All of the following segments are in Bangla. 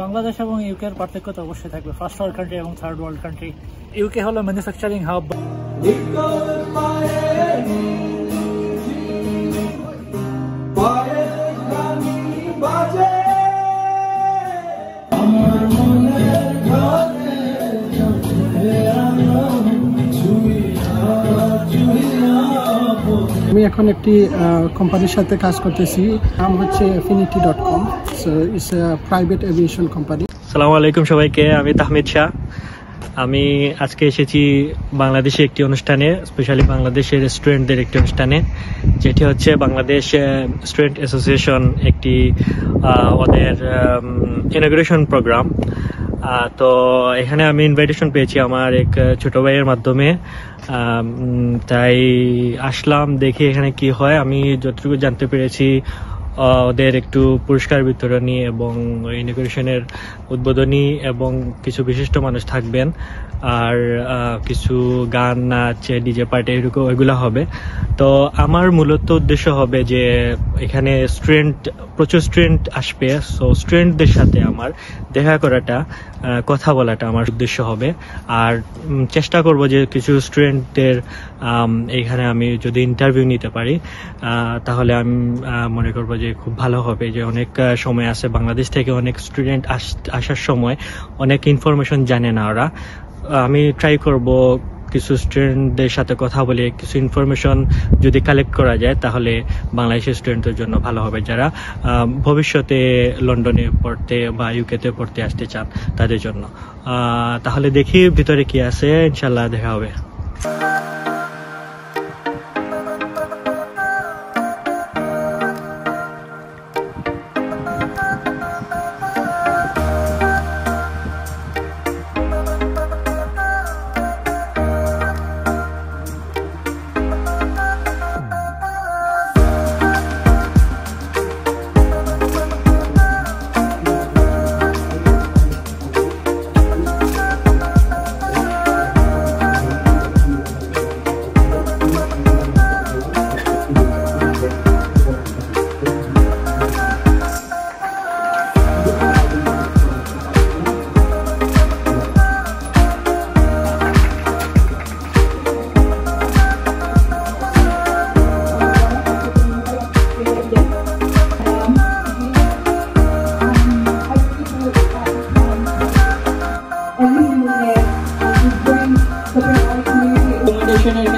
বাংলাদেশ এবং ইউকের পার্থক্য তো অবশ্যই থাকবে, ফার্স্ট ওয়ার্ল্ড কান্ট্রি এবং থার্ড ওয়ার্ল্ড কান্ট্রি। ইউকে হলো ম্যানুফ্যাকচারিং হাব। আমি এখন একটি কোম্পানির সাথে কাজ করতেছি, নাম হচ্ছে affinity.com। So it's a private aviation company. আসসালামু আলাইকুম সবাইকে, আমি তাহমিদ শাহ। আমি আজকে এসেছি বাংলাদেশে একটি অনুষ্ঠানে, স্পেশালি বাংলাদেশের স্টুডেন্টদের একটি অনুষ্ঠানে, যেটি হচ্ছে বাংলাদেশ স্টুডেন্ট অ্যাসোসিয়েশন একটি ওদের ইনগ্রেশন প্রোগ্রাম। তো এখানে আমি ইনভাইটেশন পেয়েছি আমার এক ছোট ভাইয়ের মাধ্যমে, তাই আসলাম দেখি এখানে কি হয়। আমি যতটুকু জানতে পেরেছি ওদের একটু পুরস্কার বিতরণী এবং ইনগ্রেশনের উদ্বোধনী এবং কিছু বিশিষ্ট মানুষ থাকবেন, আর কিছু গান, নাচ, ডিজে পার্টি এগুলো হবে। তো আমার মূলত উদ্দেশ্য হবে যে এখানে প্রচুর স্টুডেন্ট আসবে, সো স্টুডেন্টদের সাথে আমার দেখা করাটা, কথা বলাটা আমার উদ্দেশ্য হবে। আর চেষ্টা করব যে কিছু স্টুডেন্টদের এখানে আমি যদি ইন্টারভিউ নিতে পারি, তাহলে আমি মনে করবো যে খুব ভালো হবে। যে অনেক সময় আছে বাংলাদেশ থেকে অনেক স্টুডেন্ট আসার সময় অনেক ইনফরমেশন জানে না ওরা। আমি ট্রাই করব কিছু স্টুডেন্টদের সাথে কথা বলে কিছু ইনফরমেশন যদি কালেক্ট করা যায়, তাহলে বাংলাদেশের স্টুডেন্টদের জন্য ভালো হবে, যারা ভবিষ্যতে লন্ডনে পড়তে বা ইউকেতে পড়তে আসতে চান তাদের জন্য। তাহলে দেখি ভিতরে কি আছে, ইনশাল্লাহ দেখা হবে।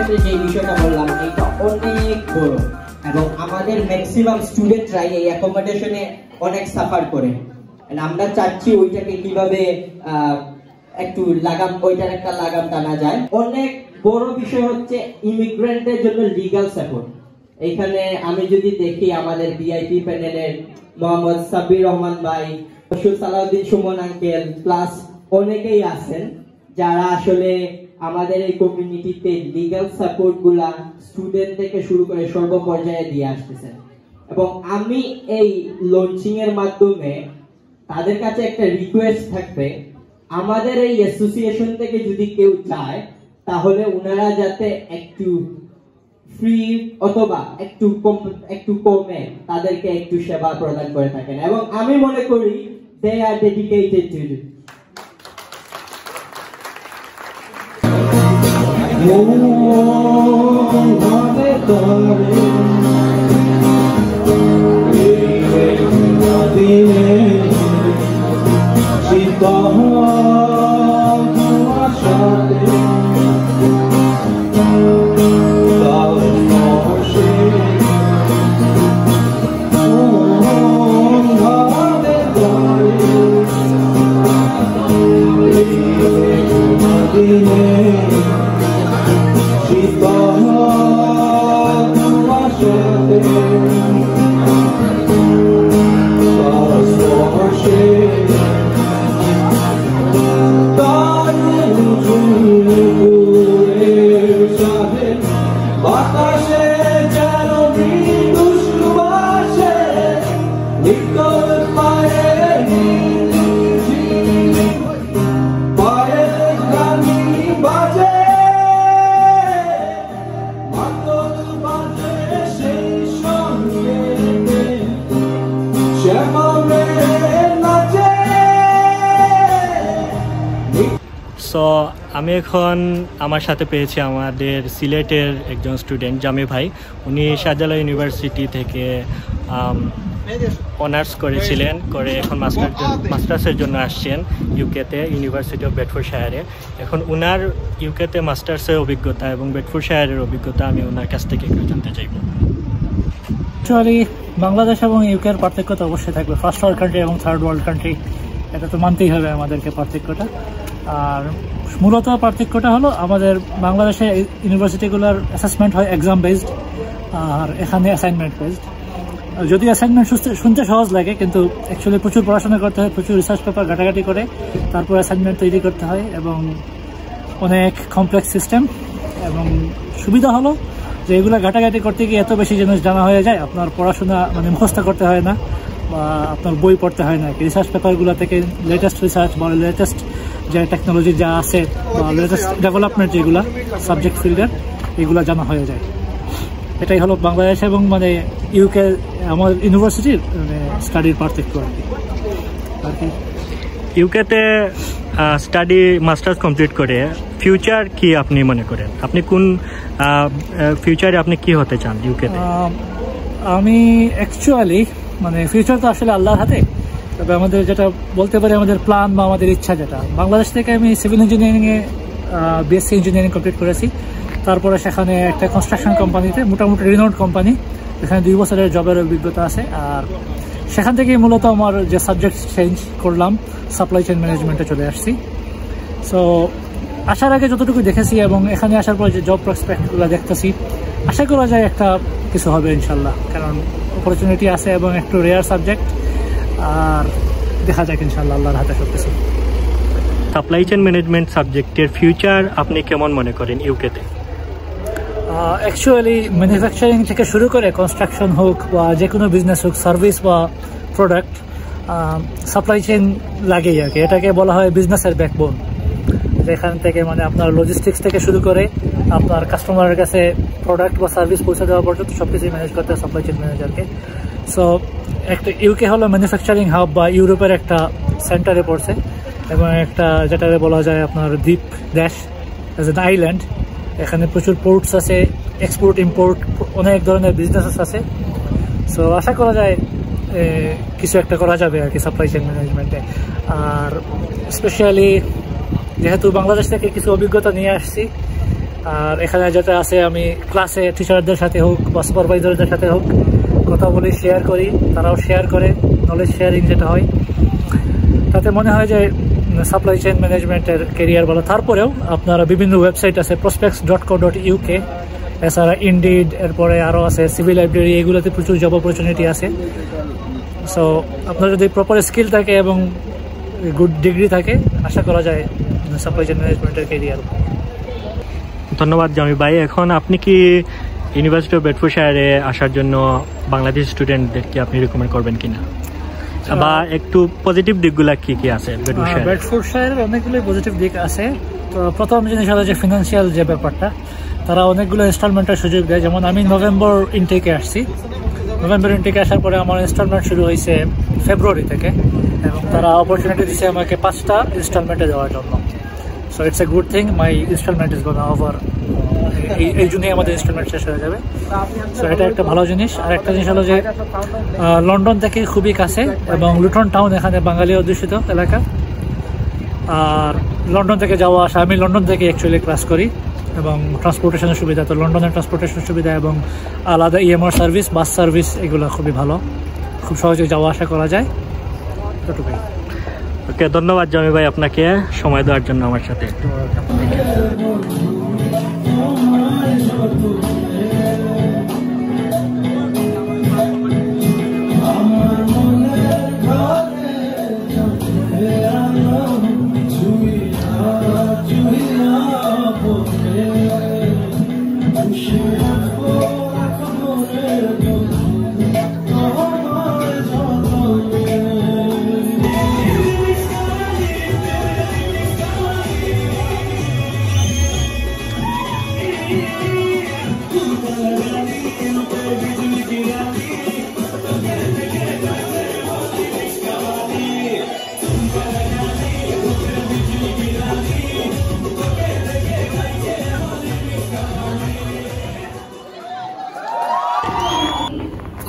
ক্ষেত্রে যে বিষয়টা বললাম, এটা অনেক বড় এবং আমাদের ম্যাক্সিমাম স্টুডেন্টরা এই অ্যাকোমোডেশনে অনেক সাফার করে। আমরা চাচ্ছি ওইটাকে কিভাবে একটু ওইটার একটা লাগাম টানা যায়। অনেক বড় বিষয় হচ্ছে ইমিগ্রেন্টদের জন্য লিগ্যাল সাপোর্ট। এইখানে আমি যদি দেখি আমাদের ভিআইপি প্যানেলের মোহাম্মদ সাব্বির রহমান ভাই, সালাউদ্দিন সুমন আঙ্কেল, প্লাস অনেকেই আছেন যারা আসলে আমাদের এই কমিউনিটিতে লিগ্যাল সাপোর্ট গুলা স্টুডেন্ট থেকে শুরু করে সর্বপর্যায়ে দিয়ে আসতেছেন। এবং আমি এই লঞ্চিং এর মাধ্যমে তাদের কাছে একটা রিকোয়েস্ট থাকবে, আমাদের এই অ্যাসোসিয়েশন থেকে যদি কেউ চায় তাহলে ওনারা যাতে একটু ফ্রি অথবা একটু কমে তাদেরকে একটু সেবা প্রদান করে থাকেন। এবং আমি মনে করি দে আর ডেডিকেটেড টু ইট। আমি এখন আমার সাথে পেয়েছি আমাদের সিলেটের একজন স্টুডেন্ট জামি ভাই। উনি শাহজালাল ইউনিভার্সিটি থেকে অনার্স করেছিলেন, করে এখন মাস্টার্সের জন্য আসছেন ইউকেতে, ইউনিভার্সিটি অফ বেডফোর্ডশায়ারে। এখন উনার ইউকেতে মাস্টার্সের অভিজ্ঞতা এবং বেডফোর্ডশায়ারের অভিজ্ঞতা আমি ওনার কাছ থেকে একটু জানতে চাইব। অ্যাকচুয়ালি বাংলাদেশ এবং ইউকের পার্থক্য তো অবশ্যই থাকবে, ফার্স্ট ওয়ার্ল্ড কান্ট্রি এবং থার্ড ওয়ার্ল্ড কান্ট্রি, এটা তো মানতেই হবে আমাদেরকে পার্থক্যটা। আর মূলত পার্থক্যটা হলো আমাদের বাংলাদেশে ইউনিভার্সিটিগুলোর অ্যাসেসমেন্ট হয় এক্সাম বেসড, আর এখানে অ্যাসাইনমেন্ট বেসড। যদি অ্যাসাইনমেন্ট শুনতে সহজ লাগে, কিন্তু অ্যাকচুয়ালি প্রচুর পড়াশোনা করতে হয়, প্রচুর রিসার্চ পেপার ঘাটাঘাটি করে তারপর অ্যাসাইনমেন্ট তৈরি করতে হয়, এবং অনেক কমপ্লেক্স সিস্টেম। এবং সুবিধা হলো যে এগুলো ঘাটাঘাটি করতে গিয়ে এত বেশি জিনিস জানা হয়ে যায়, আপনার পড়াশোনা মানে মুখস্থ করতে হয় না বা আপনার বই পড়তে হয় না। রিসার্চ পেপারগুলো থেকে লেটেস্ট রিসার্চ বা লেটেস্ট যে টেকনোলজি যা আছে বা লেটেস্ট ডেভেলপমেন্ট যেগুলো সাবজেক্ট ফিল্ডের, এগুলো জানা হয়ে যায়। এটাই হলো বাংলাদেশ এবং মানে ইউকে আমার ইউনিভার্সিটির মানে স্টাডির পার্থক্য আর কি। ইউকেতে স্টাডি মাস্টার্স কমপ্লিট করে ফিউচার কি আপনি মনে করেন? আপনি কোন ফিউচারে আপনি কি হতে চান ইউকেতে? আমি অ্যাকচুয়ালি মানে ফিউচার তো আসলে আল্লাহর হাতে, তবে আমাদের যেটা বলতে পারি আমাদের প্ল্যান বা আমাদের ইচ্ছা, যেটা বাংলাদেশ থেকে আমি সিভিল ইঞ্জিনিয়ারিংয়ে বিএসসি ইঞ্জিনিয়ারিং কমপ্লিট করেছি। তারপরে সেখানে একটা কনস্ট্রাকশন কোম্পানিতে, মোটামুটি রিনাউন্ড কোম্পানি, এখানে 2 বছরের জবের অভিজ্ঞতা আছে। আর সেখান থেকে মূলত আমার যে সাবজেক্ট চেঞ্জ করলাম, সাপ্লাই চেইন ম্যানেজমেন্টে চলে আসছি। সো আসার আগে যতটুকু দেখেছি এবং এখানে আসার পর যে জব প্রসপেক্টগুলো দেখতেছি, আশা করা যায় একটা কিছু হবে ইনশাল্লাহ, কারণ অপরচুনিটি আছে এবং একটু রেয়ার সাবজেক্ট। আর দেখা যাক ইনশাল্লাহ আল্লাহর হাতে সব কিছু। সাপ্লাই চেইন ম্যানেজমেন্ট সাবজেক্টের ফিউচার আপনি কেমন মনে করেন ইউকেতে? অ্যাকচুয়ালি ম্যানুফ্যাকচারিং থেকে শুরু করে কনস্ট্রাকশন হোক বা যে কোনো বিজনেস হোক, সার্ভিস বা প্রোডাক্ট, সাপ্লাই চেইন লাগেই আর কি। এটাকে বলা হয় বিজনেসের ব্যাকবোন, যেখান থেকে মানে আপনার লজিস্টিক্স থেকে শুরু করে আপনার কাস্টমারের কাছে প্রোডাক্ট বা সার্ভিস পৌঁছে দেওয়া পর্যন্ত সব কিছুই ম্যানেজ করতে হয় সাপ্লাই চেইন ম্যানেজারকে। সো একটা ইউকে হলো ম্যানুফ্যাকচারিং হাব বা ইউরোপের একটা সেন্টারে পড়ছে, এবং একটা যেটা বলা যায় আপনার দ্বীপ দেশ, অ্যাজ এন আইল্যান্ড। এখানে প্রচুর পোর্টস আছে, এক্সপোর্ট ইম্পোর্ট অনেক ধরনের বিজনেস আছে। সো আশা করা যায় কিছু একটা করা যাবে আর কি সাপ্লাই চেইন ম্যানেজমেন্টে। আর স্পেশালি যেহেতু বাংলাদেশ থেকে কিছু অভিজ্ঞতা নিয়ে আসছি, আর এখানে যেটা আছে আমি ক্লাসে টিচারদের সাথে হোক বা সুপারভাইজারদের সাথে হোক কথা বলি, শেয়ার করি, তারাও শেয়ার করে, নলেজ শেয়ারিং যেটা হয়, তাতে মনে হয় যে সাপ্লাই চেইন ম্যানেজমেন্টের কেরিয়ার ভালো। তারপরেও আপনারা বিভিন্ন ওয়েবসাইট আছে, prospects.co.uk, এছাড়া ইনডিড, এরপরে আরও আছে সিভিল লাইব্রেরি, এগুলোতে প্রচুর জব অপরচুনিটি আছে। সো আপনার যদি প্রপার স্কিল থাকে এবং গুড ডিগ্রি থাকে, আশা করা যায় সাপ্লাই চেইন ম্যানেজমেন্টের কেরিয়ার। ধন্যবাদ জামি ভাই। এখন আপনি কি ইউনিভার্সিটি অফ বেডফোর্ডশায়ারে আসার জন্য বাংলাদেশ স্টুডেন্টদেরকে আপনি রিকমেন্ড করবেন কিনা, বা একটু পজিটিভ দিকগুলো কি কি আছে? বেডফোর্ডশায়ারের অনেকগুলোই পজিটিভ দিক আছে। তো প্রথম জিনিস হলো যে ফিনান্সিয়াল যে ব্যাপারটা, তারা অনেকগুলো ইনস্টলমেন্টের সুযোগ দেয়। যেমন আমি নভেম্বর ইনটেকে আসছি, নভেম্বর ইনটেকে আসার পরে আমার ইনস্টলমেন্ট শুরু হয়েছে ফেব্রুয়ারি থেকে, এবং তারা অপরচুনিটি দিচ্ছে আমাকে 5টা ইনস্টলমেন্টে দেওয়ার জন্য। So it's a good thing, my instalment is gonna over, এই জন্যই আমাদের ইনস্টলমেন্ট শেষ হয়ে যাবে। সো এটা একটা ভালো জিনিস। আর একটা জিনিস হলো যে লন্ডন থেকে খুবই কাছে, এবং লুটন টাউন এখানে বাঙালি অধ্যুষিত এলাকা। আর লন্ডন থেকে যাওয়া আসা, আমি লন্ডন থেকে অ্যাকচুয়ালি ক্লাস করি, এবং ট্রান্সপোর্টেশনের সুবিধা, তো লন্ডনের ট্রান্সপোর্টেশন সুবিধা এবং আলাদা ইএমআর সার্ভিস, বাস সার্ভিস, এগুলো খুবই ভালো, খুব সহজে যাওয়া আসা করা যায়। এতটুকুই। ওকে, ধন্যবাদ জামি ভাই আপনাকে সময় দেওয়ার জন্য আমার সাথে।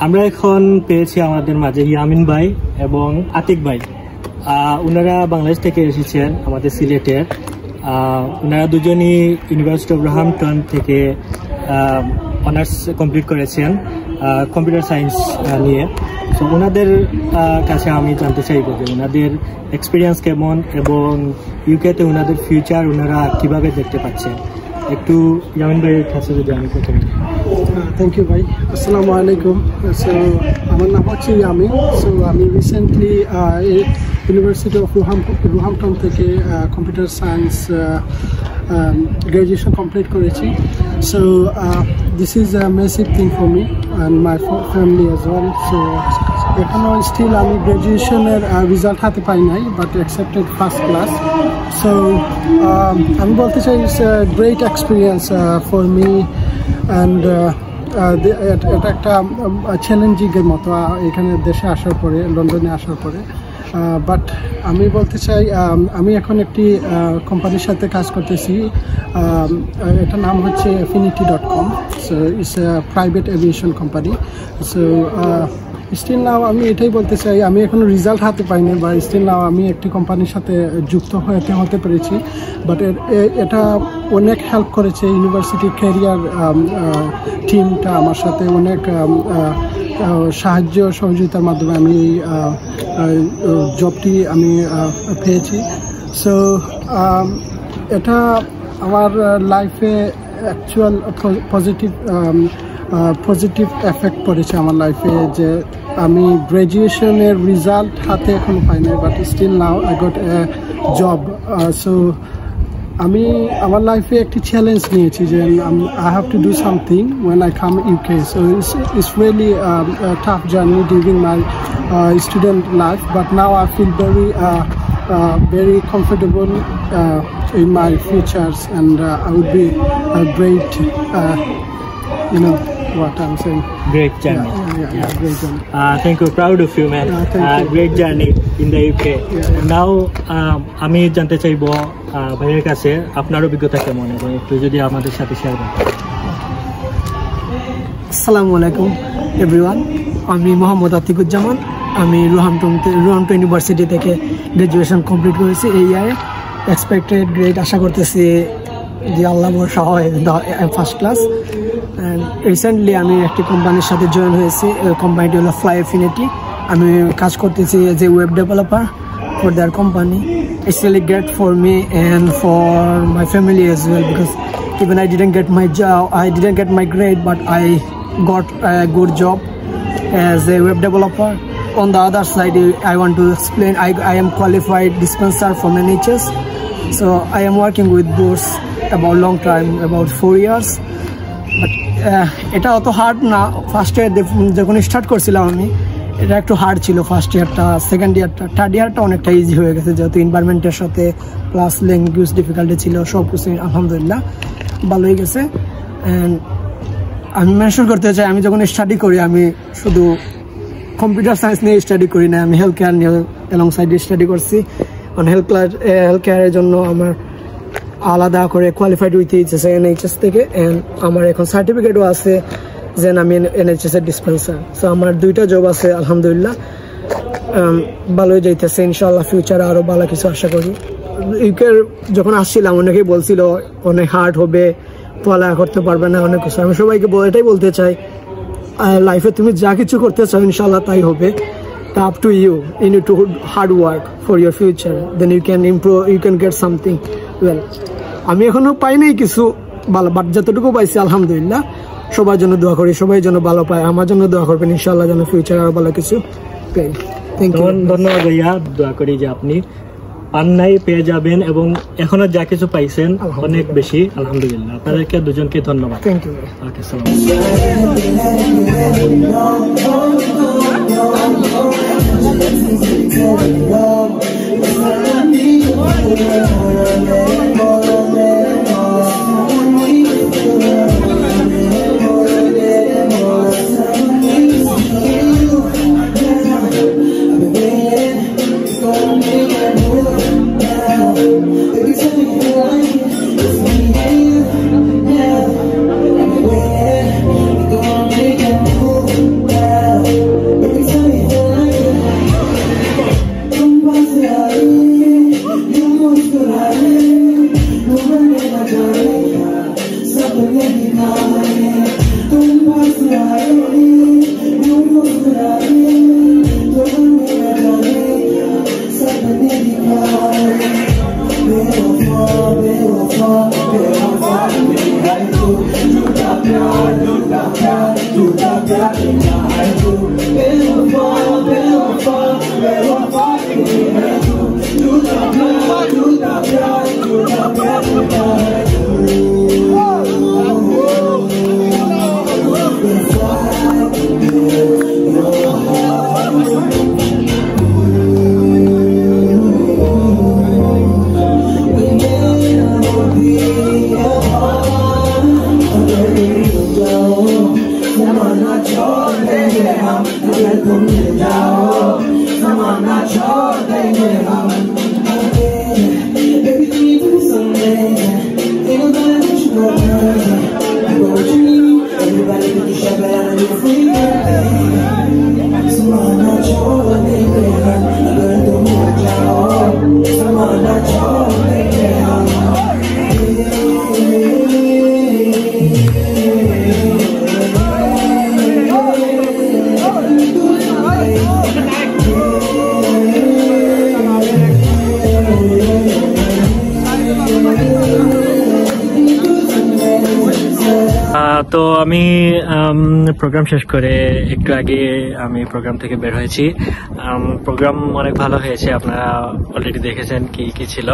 আমরা এখন পেয়েছি আমাদের মাঝে ইয়ামিন ভাই এবং আতিক ভাই। ওনারা বাংলাদেশ থেকে এসেছেন আমাদের সিলেটের। ওনারা দুজনই ইউনিভার্সিটি অফ রোহামটন থেকে অনার্স কমপ্লিট করেছেন কম্পিউটার সায়েন্স নিয়ে। তো ওনাদের কাছে আমি জানতে চাইব যে ওনাদের এক্সপিরিয়েন্স কেমন এবং ইউকেতে ওনাদের ফিউচার ওনারা কীভাবে দেখতে পাচ্ছেন। একটু ইয়ামিন ভাইয়ের কাছে যদি আমি প্রথমে। থ্যাংক ইউ ভাই, আসসালামু আলাইকুম। সো আমার নাম হচ্ছে ইয়ামিন। সো আমি রিসেন্টলি ইউনিভার্সিটি অফ রোহামটন থেকে কম্পিউটার সায়েন্স গ্র্যাজুয়েশন কমপ্লিট করেছি। So this is a massive thing for me and my family as well. So এখনও স্টিল আমি গ্র্যাজুয়েশনের রেজাল্ট হাতে পাই নাই, but accepted first class. So আমি বলতে চাই it's a great experience for me and এটা একটা চ্যালেঞ্জিংয়ের মতো এখানে দেশে আসার পরে, লন্ডনে আসার পরে। বাট আমি বলতে চাই আমি এখন একটি কোম্পানির সাথে কাজ করতেছি। এটার নাম হচ্ছে affinity.com। So it's a private aviation company. So still now আমি এটাই বলতে চাই, আমি এখনো রেজাল্ট হাতে পাইনি, বা স্টিল নাও আমি একটি কোম্পানির সাথে যুক্ত হতে পেরেছি। বাট এটা অনেক হেল্প করেছে ইউনিভার্সিটি ক্যারিয়ার টিমটা আমার সাথে অনেক সাহায্য সহযোগিতার মাধ্যমে আমি জবটি আমি পেয়েছি। সো এটা আমার লাইফে অ্যাকচুয়াল পজিটিভ এফেক্ট পড়েছে আমার লাইফে, যে আমি গ্র্যাজুয়েশনের রেজাল্ট হাতে এখনো পাই নাই, but still now I got a job. So আমি আমার লাইফে একটি চ্যালেঞ্জ নিয়েছি যে I have to do something when I come UK. So it's really tough journey during my student life, but now I feel very comfortable in my futures, and I would be a great you know what I'm saying. Great journey. Yeah, great journey. Thank you. Proud of you, man. Thank you. Great journey in the UK. Now, আমি জানতে চাইবো ভাইয়ের কাছে আপনার অভিজ্ঞতা কেমন, এবং একটু যদি আমাদের সাথে শেয়ার করেন। আসসালামু আলাইকুম এভরিওয়ান, আমি মোহাম্মদ আতিকুজ্জামান। আমি রোহামটন ইউনিভার্সিটি থেকে গ্র্যাজুয়েশন কমপ্লিট করেছি এই ইয়ারে। এক্সপেক্টেড গ্রেড আশা করতেছি যে আল্লাহ ভরসা হয় ফার্স্ট ক্লাস। অ্যান্ড রিসেন্টলি আমি একটি কোম্পানির সাথে জয়েন হয়েছি। কোম্পানিটি হলো ফ্লাই এফিনিটি। আমি কাজ করতেছি as a web developer for their company. It's really great for me and for my family as well, because even I didn't get my grade, but I got a good job as a web developer. On the other side, I want to explain, I am qualified dispenser from NHS. So I am working with those about long time, about 4 years. But এটা অত হার্ড না। ফার্স্ট ইয়ার যখন স্টার্ট করছিলাম আমি, এটা একটু হার্ড ছিল ফার্স্ট ইয়ারটা। সেকেন্ড ইয়ারটা, থার্ড ইয়ারটা অনেকটা ইজি হয়ে গেছে, যেহেতু এনভায়রনমেন্টের সাথে প্লাস ল্যাঙ্গুয়েজ ডিফিকাল্টি ছিল, সব কিছু আলহামদুলিল্লাহ ভালোই গেছে। অ্যান্ড আমি মেনশন করতে চাই, আমি যখন স্টাডি করি আমি শুধু কম্পিউটার সায়েন্স নিয়ে স্টাডি করি না, আমি হেলথ কেয়ার নিয়ে অ্যালং সাইডে স্টাডি করছি। কারণ হেলথ কেয়ারের জন্য আমার আলাদা করে কোয়ালিফাইড হইতে হচ্ছে NHS থেকে। অ্যান্ড আমার এখন সার্টিফিকেটও আছে যে আমি NHS এর ডিসপেন্সার। সো আমার 2টা জব আছে আলহামদুলিল্লাহ, ভালোই যাইতেছে। ইনশাআল্লাহ ফিউচারে আরও ভালো কিছু আশা করি। ইউকে যখন আসছিলাম অনেকেই বলছিল অনেক হার্ড হবে, পড়ালেখা করতে পারবে না, অনেক কিছু। আমি সবাইকে এটাই বলতে চাই, লাইফে তুমি যা কিছু করতে চাও ইনশাআল্লাহ তাই হবে। Up to you need to hard work for your future, then you can improve, you can get something well. আমি এখনো পাই নাই কিছু ভালো, বাট যতটুকু পাইছি আলহামদুলিল্লাহ। সবার জন্য দোয়া করি, সবাই যেন ভালো পায়, আমার জন্য দোয়া করবেন ইনশাআল্লাহ, যেন ফিউচার আরো ভালো কিছু পাই। Thank you. ধন্যবাদ ভাইয়া, দোয়া করি যে আপনি পান নাই পেয়ে যাবেন, এবং এখনো যা কিছু পাইছেন অনেক বেশি আলহামদুলিল্লাহ। আপনাদেরকে দুজনকে ধন্যবাদ। Thank you. Okay, Yeah. তো আমি প্রোগ্রাম শেষ করে একটু আগে আমি প্রোগ্রাম থেকে বের হয়েছি। প্রোগ্রাম অনেক ভালো হয়েছে, আপনারা অলরেডি দেখেছেন কি কি ছিল।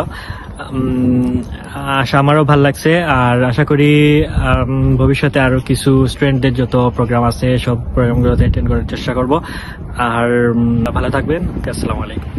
আমারও ভালো লাগছে, আর আশা করি ভবিষ্যতে আরো কিছু স্টুডেন্টদের যত প্রোগ্রাম আছে সব প্রোগ্রামগুলোতে অ্যাটেন্ড করার চেষ্টা করব। আর ভালো থাকবেন। আসসালামু আলাইকুম।